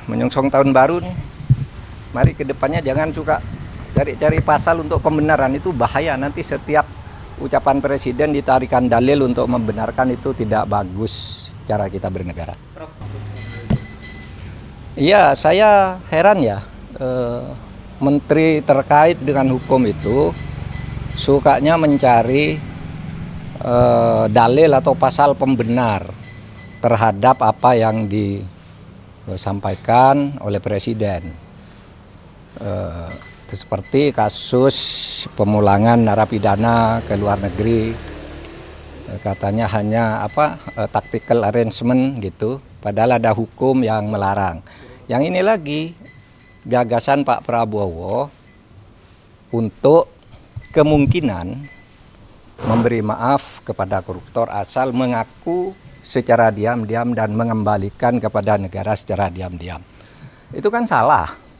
menyongsong tahun baru nih. Mari ke depannya jangan suka cari-cari pasal untuk pembenaran, itu bahaya. Nanti setiap ucapan presiden ditarikan dalil untuk membenarkan, itu tidak bagus cara kita bernegara. Iya, saya heran ya, menteri terkait dengan hukum itu sukanya mencari dalil atau pasal pembenar terhadap apa yang disampaikan oleh presiden. Seperti kasus pemulangan narapidana ke luar negeri, katanya hanya tactical arrangement gitu, padahal ada hukum yang melarang. Yang ini lagi gagasan Pak Prabowo untuk kemungkinan memberi maaf kepada koruptor asal mengaku secara diam-diam dan mengembalikan kepada negara secara diam-diam. Itu kan salah.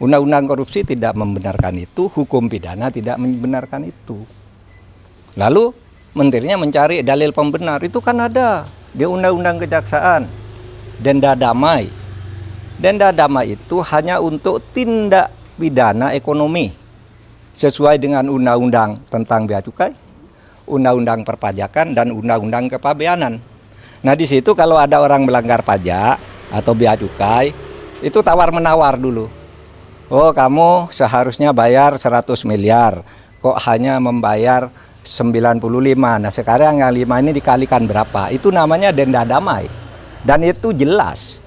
Undang-undang korupsi tidak membenarkan itu, hukum pidana tidak membenarkan itu. Lalu menterinya mencari dalil pembenar, itu kan ada di undang-undang kejaksaan, denda damai. Denda damai itu hanya untuk tindak pidana ekonomi sesuai dengan undang-undang tentang bea cukai, undang-undang perpajakan, dan undang-undang kepabeanan. Nah di situ kalau ada orang melanggar pajak atau bea cukai, itu tawar-menawar dulu. Oh, kamu seharusnya bayar 100 miliar, kok hanya membayar 95. Nah sekarang yang 5 ini dikalikan berapa? Itu namanya denda damai. Dan itu jelas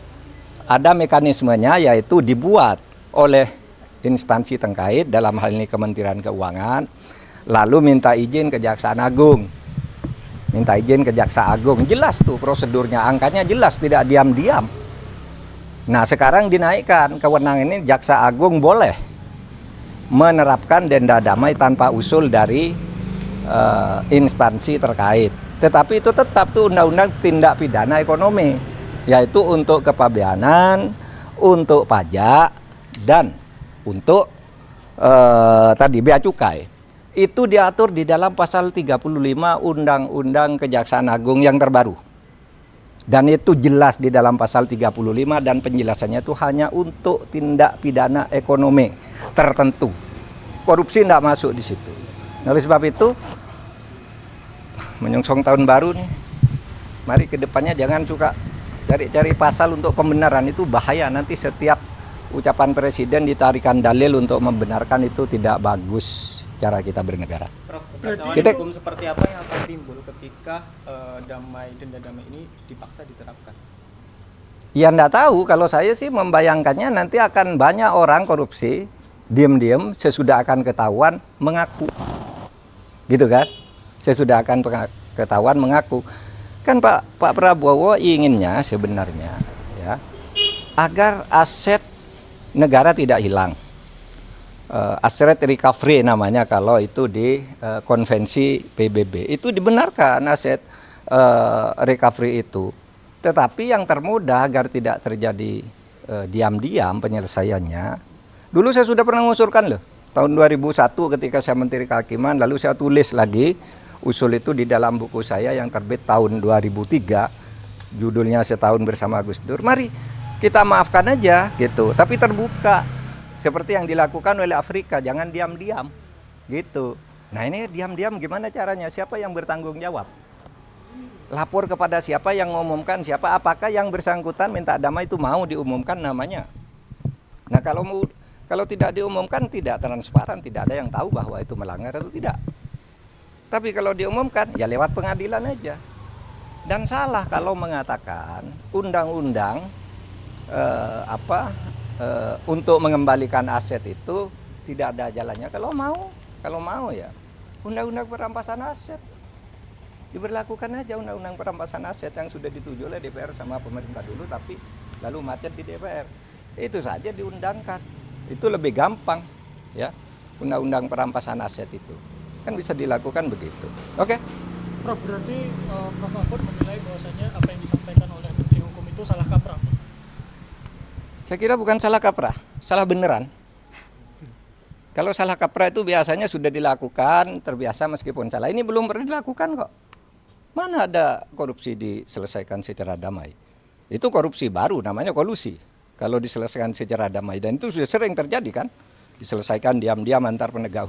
ada mekanismenya, yaitu dibuat oleh instansi terkait, dalam hal ini Kementerian Keuangan, lalu minta izin Kejaksaan Agung. Minta izin ke Jaksa Agung, jelas tuh prosedurnya, angkanya jelas, tidak diam-diam. Nah sekarang dinaikkan kewenangan ini, Jaksa Agung boleh menerapkan denda damai tanpa usul dari instansi terkait. Tetapi itu tetap tuh undang-undang tindak pidana ekonomi, yaitu untuk kepabeanan, untuk pajak, dan untuk tadi bea cukai. Itu diatur di dalam pasal 35 Undang-Undang Kejaksaan Agung yang terbaru. Dan itu jelas di dalam pasal 35, dan penjelasannya itu hanya untuk tindak pidana ekonomi tertentu. Korupsi tidak masuk di situ. Nah, oleh sebab itu, menyongsong tahun baru nih, mari ke depannya jangan suka cari-cari pasal untuk pembenaran, itu bahaya. Nanti setiap ucapan presiden ditarikan dalil untuk membenarkan, itu tidak bagus cara kita bernegara. Prof, kita hukum seperti apa yang akan timbul ketika denda damai ini dipaksa diterapkan? Ya enggak tahu, kalau saya sih membayangkannya nanti akan banyak orang korupsi diam-diam, sesudah akan ketahuan mengaku. Gitu kan? Sesudah akan ketahuan mengaku. Kan Pak Prabowo inginnya sebenarnya ya, agar aset negara tidak hilang. Asset recovery namanya kalau itu di konvensi PBB. Itu dibenarkan aset recovery itu. Tetapi yang termudah agar tidak terjadi diam-diam penyelesaiannya. Dulu saya sudah pernah mengusulkan loh. Tahun 2001 ketika saya Menteri Kehakiman, lalu saya tulis lagi usul itu di dalam buku saya yang terbit tahun 2003. Judulnya Setahun Bersama Gus Dur. Mari kita maafkan aja gitu, tapi terbuka. Seperti yang dilakukan oleh Afrika, jangan diam-diam gitu. Nah ini diam-diam gimana caranya? Siapa yang bertanggung jawab? Lapor kepada siapa yang mengumumkan, siapa? Apakah yang bersangkutan minta damai itu mau diumumkan namanya? Nah kalau tidak diumumkan, tidak transparan, tidak ada yang tahu bahwa itu melanggar atau tidak. Tapi kalau diumumkan, ya lewat pengadilan aja. Dan salah kalau mengatakan undang-undang untuk mengembalikan aset itu tidak ada jalannya. Kalau mau ya undang-undang perampasan aset diberlakukan aja, undang-undang perampasan aset yang sudah dituju oleh DPR sama pemerintah dulu, tapi lalu macet di DPR. Itu saja diundangkan, itu lebih gampang ya. Undang-undang perampasan aset itu kan bisa dilakukan begitu. Oke. Prof, berarti Prof Mahfud menilai bahwasanya apa yang disampaikan oleh Menteri Hukum itu salah kaprah. Saya kira bukan salah kaprah, salah beneran. Kalau salah kaprah itu biasanya sudah dilakukan, terbiasa meskipun salah. Ini belum pernah dilakukan kok. Mana ada korupsi diselesaikan secara damai? Itu korupsi baru, namanya kolusi. kalau diselesaikan secara damai. Dan itu sudah sering terjadi kan, diselesaikan diam-diam antar penegak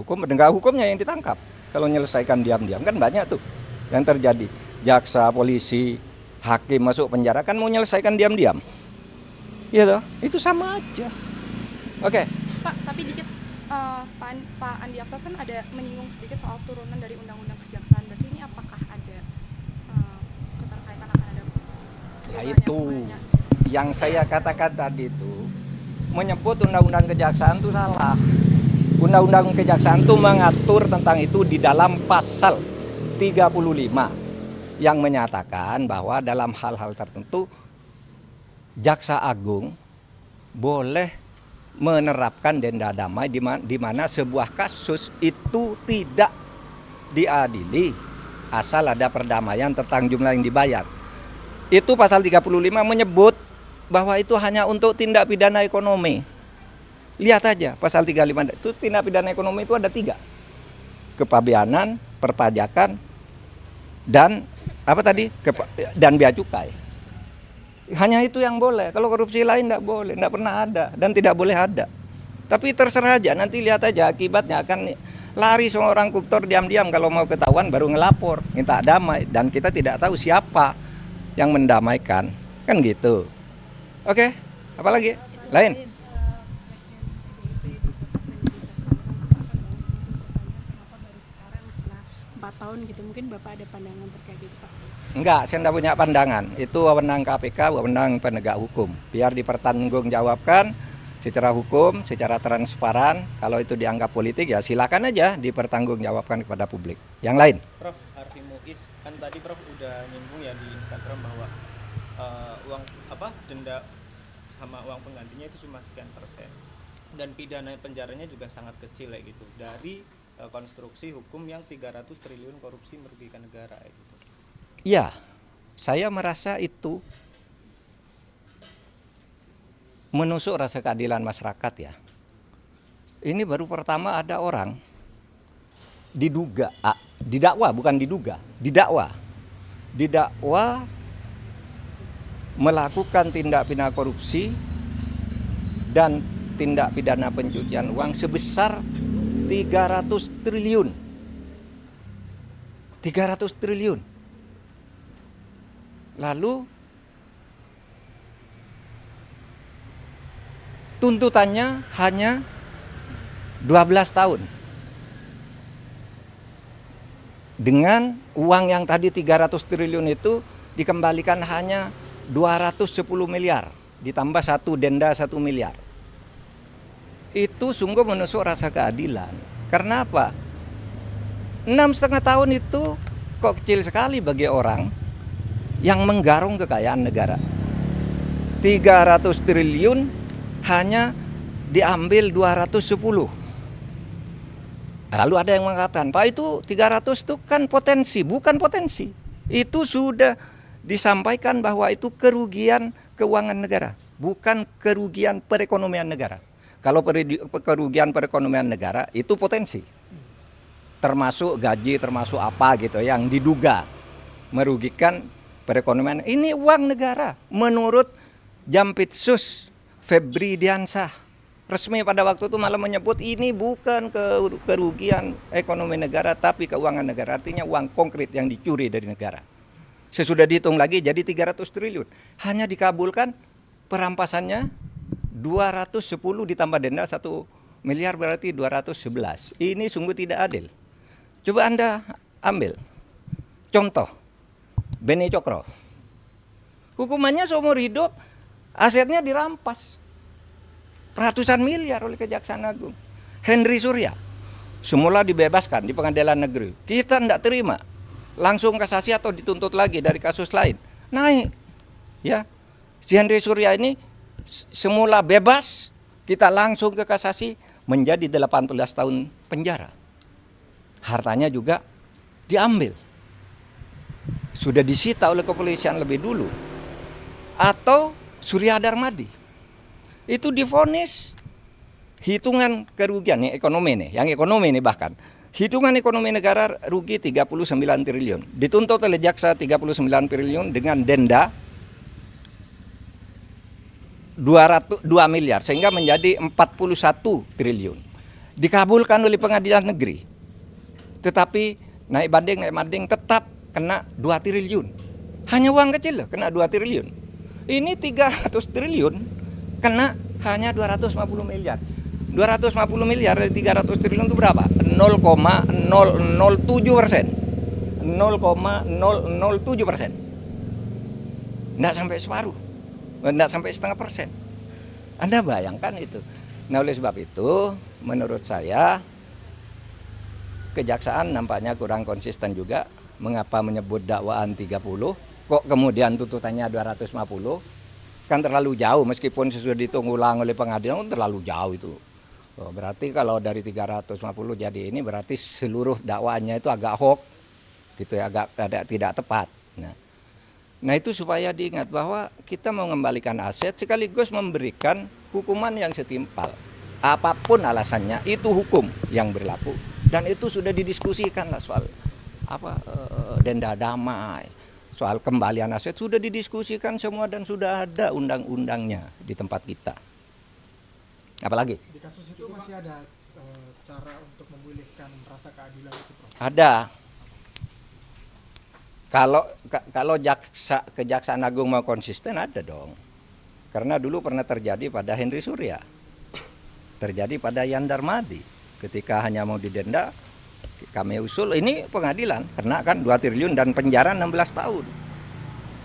hukumnya yang ditangkap. Kalau menyelesaikan diam-diam kan banyak tuh yang terjadi. Jaksa, polisi, hakim masuk penjara kan mau menyelesaikan diam-diam. Iya toh, itu sama aja. Oke. Pak, tapi dikit Pak Andi Aktas kan ada menyinggung sedikit soal turunan dari Undang-Undang Kejaksaan. Berarti ini apakah ada keterkaitan akan ada Ya itu yang saya katakan tadi itu, menyebut Undang-Undang Kejaksaan itu salah. Undang-Undang Kejaksaan itu mengatur tentang itu di dalam pasal 35 yang menyatakan bahwa dalam hal-hal tertentu Jaksa Agung boleh menerapkan denda damai di mana sebuah kasus itu tidak diadili asal ada perdamaian tentang jumlah yang dibayar. Itu pasal 35 menyebut bahwa itu hanya untuk tindak pidana ekonomi. Lihat aja pasal 35 itu tindak pidana ekonomi itu ada 3. Kepabeanan, perpajakan, dan apa tadi? Dan bea cukai. Hanya itu yang boleh. Kalau korupsi lain tidak boleh, tidak pernah ada dan tidak boleh ada. Tapi terserah aja, nanti lihat aja akibatnya akan lari semua orang koruptor diam-diam, kalau mau ketahuan baru ngelapor, minta damai, dan kita tidak tahu siapa yang mendamaikan. Kan gitu. Oke, apa lagi? Lain? Kenapa baru sekarang setelah 4 tahun gitu, mungkin Bapak ada pandangan terkait itu Pak? Enggak, saya tidak punya pandangan. Itu wewenang KPK, wewenang penegak hukum. Biar dipertanggungjawabkan secara hukum, secara transparan. Kalau itu dianggap politik ya silakan aja dipertanggungjawabkan kepada publik. Yang lain? Prof, Arfi Muiz, kan tadi Prof udah nyinggung ya di Instagram bahwa uang denda sama uang penggantinya itu cuma sekian persen. Dan pidana penjaranya juga sangat kecil kayak gitu. Dari konstruksi hukum yang 300 triliun korupsi merugikan negara kayak gitu. Ya, saya merasa itu menusuk rasa keadilan masyarakat ya. Ini baru pertama ada orang didakwa melakukan tindak pidana korupsi dan tindak pidana pencucian uang sebesar 300 triliun. 300 triliun. Lalu tuntutannya hanya 12 tahun. Dengan uang yang tadi 300 triliun itu dikembalikan hanya 210 miliar. Ditambah denda 1 miliar. Itu sungguh menusuk rasa keadilan. Karena apa? 6,5 tahun itu kok kecil sekali bagi orang yang menggarung kekayaan negara. 300 triliun hanya diambil 210. Lalu ada yang mengatakan, Pak itu 300 itu kan potensi, bukan potensi. Itu sudah disampaikan bahwa itu kerugian keuangan negara, bukan kerugian perekonomian negara. Kalau kerugian perekonomian negara itu potensi. Termasuk gaji, termasuk apa gitu yang diduga merugikan perekonomian. Ini uang negara menurut Jampitsus Febri Diansah. Resmi pada waktu itu malah menyebut ini bukan kerugian ekonomi negara tapi keuangan negara. Artinya uang konkret yang dicuri dari negara. Sesudah dihitung lagi jadi 300 triliun. Hanya dikabulkan perampasannya 210 ditambah denda 1 miliar berarti 211. Ini sungguh tidak adil. Coba Anda ambil contoh Beni Cokro. Hukumannya seumur hidup, asetnya dirampas. Ratusan miliar oleh Kejaksaan Agung. Henry Surya semula dibebaskan di pengadilan negeri. Kita tidak terima. Langsung kasasi atau dituntut lagi dari kasus lain. Naik. Ya. Si Henry Surya ini semula bebas, kita langsung ke kasasi menjadi 18 tahun penjara. Hartanya juga diambil. Sudah disita oleh kepolisian lebih dulu. Atau Surya Darmadi itu divonis hitungan kerugian nih ekonomi nih, yang ekonomi nih bahkan hitungan ekonomi negara rugi 39 triliun. Dituntut oleh jaksa 39 triliun dengan denda 2 miliar sehingga menjadi 41 triliun. Dikabulkan oleh pengadilan negeri. Tetapi naik banding tetap kena 2 triliun. Hanya uang kecil loh, kena 2 triliun. Ini 300 triliun kena hanya 250 miliar. 250 miliar dari 300 triliun itu berapa? 0,007%. 0,007%. Nggak sampai separuh. Nggak sampai setengah persen. Anda bayangkan itu. Nah oleh sebab itu menurut saya kejaksaan nampaknya kurang konsisten juga. Mengapa menyebut dakwaan 30, kok kemudian tuntutannya 250? Kan terlalu jauh meskipun sudah dihitung ulang oleh pengadilan terlalu jauh itu. Oh, berarti kalau dari 350 jadi ini berarti seluruh dakwaannya itu agak hoax gitu ya, agak tidak tepat. Nah itu supaya diingat bahwa kita mau mengembalikan aset sekaligus memberikan hukuman yang setimpal. Apapun alasannya itu hukum yang berlaku dan itu sudah didiskusikan lah soal denda damai, soal kembalian aset sudah didiskusikan semua dan sudah ada undang-undangnya di tempat kita. Apalagi? Di kasus itu masih ada cara untuk memulihkan rasa keadilan itu, Prof? Ada. Kalau Kejaksaan Agung mau konsisten ada dong. Karena dulu pernah terjadi pada Henry Surya. Terjadi pada Yan Darmadi. Ketika hanya mau didenda, kami usul ini pengadilan. Kena kan 2 triliun dan penjara 16 tahun.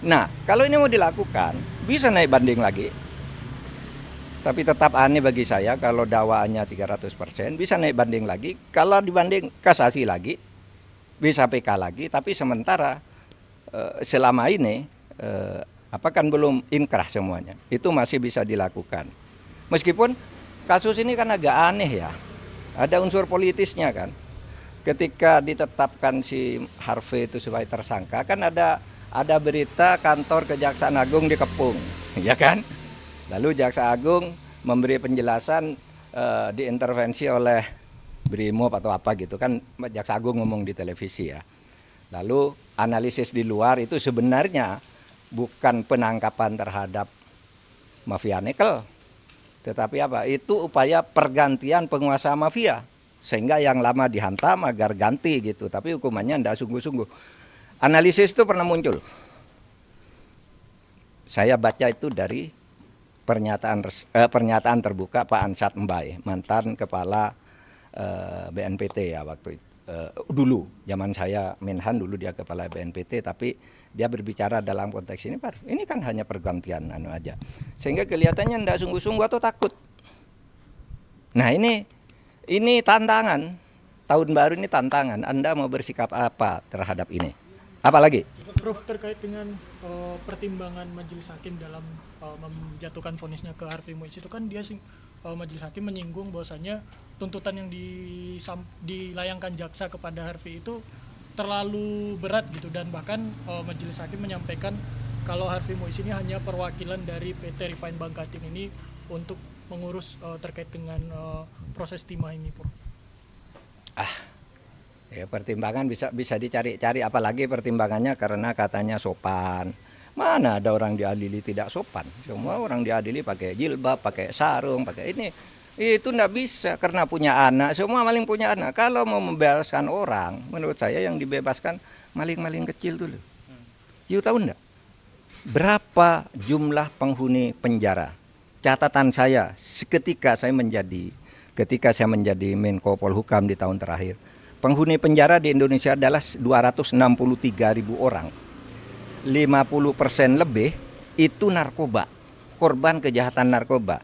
Nah, kalau ini mau dilakukan, bisa naik banding lagi. Tapi tetap aneh bagi saya kalau dakwaannya 300%, bisa naik banding lagi. Kalau dibanding kasasi lagi, bisa PK lagi. Tapi sementara selama ini kan belum inkrah semuanya. Itu masih bisa dilakukan. Meskipun kasus ini kan agak aneh ya. Ada unsur politisnya kan. Ketika ditetapkan si Harvey itu sebagai tersangka, kan ada berita kantor Kejaksaan Agung dikepung, ya kan? Lalu Jaksa Agung memberi penjelasan diintervensi oleh Brimob atau apa gitu kan, Jaksa Agung ngomong di televisi ya. Lalu analisis di luar itu sebenarnya bukan penangkapan terhadap mafia nikel, tetapi itu upaya pergantian penguasa mafia sehingga yang lama dihantam agar ganti gitu, tapi hukumannya tidak sungguh-sungguh. Analisis itu pernah muncul. Saya baca itu dari pernyataan terbuka Pak Ansat Mbae, mantan kepala BNPT ya waktu itu. Dulu zaman saya Menhan dulu dia kepala BNPT, tapi dia berbicara dalam konteks ini kan hanya pergantian aja, sehingga kelihatannya tidak sungguh-sungguh atau takut. Nah ini tantangan tahun baru, ini tantangan. Anda mau bersikap apa terhadap ini? Apalagi? Prof, terkait dengan pertimbangan majelis hakim dalam menjatuhkan vonisnya ke Harvey Muiz itu kan majelis hakim menyinggung bahwasanya tuntutan yang dilayangkan jaksa kepada Harvey itu terlalu berat gitu, dan bahkan majelis hakim menyampaikan kalau Harvey Muiz ini hanya perwakilan dari PT Refine Bangkatin ini untuk mengurus terkait dengan proses timah ini, Prof. Ya, pertimbangan bisa dicari-cari, apalagi pertimbangannya karena katanya sopan. Mana ada orang diadili tidak sopan? Semua orang diadili pakai jilbab, pakai sarung, pakai ini. Itu enggak bisa karena punya anak, semua maling punya anak. Kalau mau membebaskan orang, menurut saya yang dibebaskan maling-maling kecil dulu. You tahu enggak? Berapa jumlah penghuni penjara? Catatan saya ketika saya menjadi Menko Polhukam di tahun terakhir. Penghuni penjara di Indonesia adalah 263.000 orang. 50% lebih itu narkoba, korban kejahatan narkoba.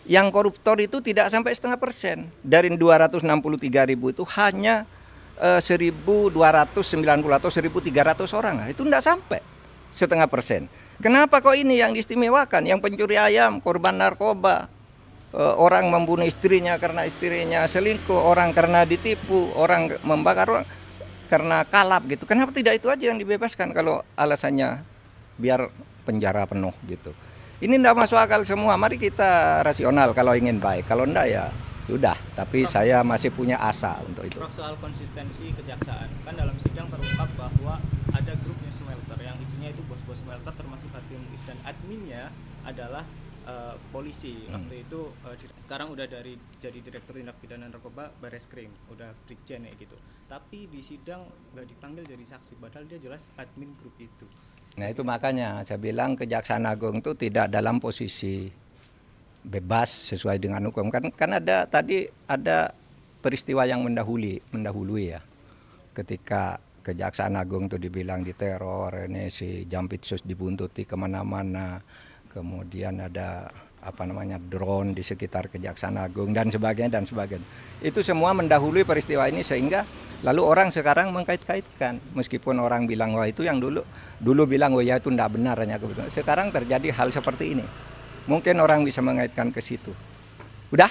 Yang koruptor itu tidak sampai 0,5%. Dari 263.000 itu hanya 1.290 atau 1.300 orang. Itu tidak sampai 0,5%. Kenapa kok ini yang diistimewakan? Yang pencuri ayam, korban narkoba, orang membunuh istrinya karena istrinya selingkuh, orang karena ditipu, orang membakar orang karena kalap gitu. Kenapa tidak itu aja yang dibebaskan kalau alasannya biar penjara penuh gitu. Ini tidak masuk akal semua. Mari kita rasional kalau ingin baik. Kalau enggak ya sudah. Tapi saya masih punya asa untuk itu. Prof, soal konsistensi kejaksaan, kan dalam sidang terungkap bahwa ada grupnya smelter yang isinya itu bos-bos smelter termasuk Harvey Muiz, dan adminnya adalah polisi waktu itu. Sekarang udah jadi direktur tindak pidana narkoba Bareskrim, udah brigjen ya gitu. Tapi di sidang nggak dipanggil jadi saksi, padahal dia jelas admin grup itu. Nah itu makanya saya bilang Kejaksaan Agung itu tidak dalam posisi bebas sesuai dengan hukum. Kan ada peristiwa yang mendahului ya. Ketika Kejaksaan Agung itu dibilang diteror, ini si Jampitsus dibuntuti kemana-mana, kemudian ada drone di sekitar Kejaksaan Agung dan sebagainya. Itu semua mendahului peristiwa ini sehingga lalu orang sekarang mengkait-kaitkan, meskipun orang bilang wah itu yang dulu bilang oh ya itu tidak benar hanya kebetulan. Sekarang terjadi hal seperti ini, mungkin orang bisa mengaitkan ke situ. Udah?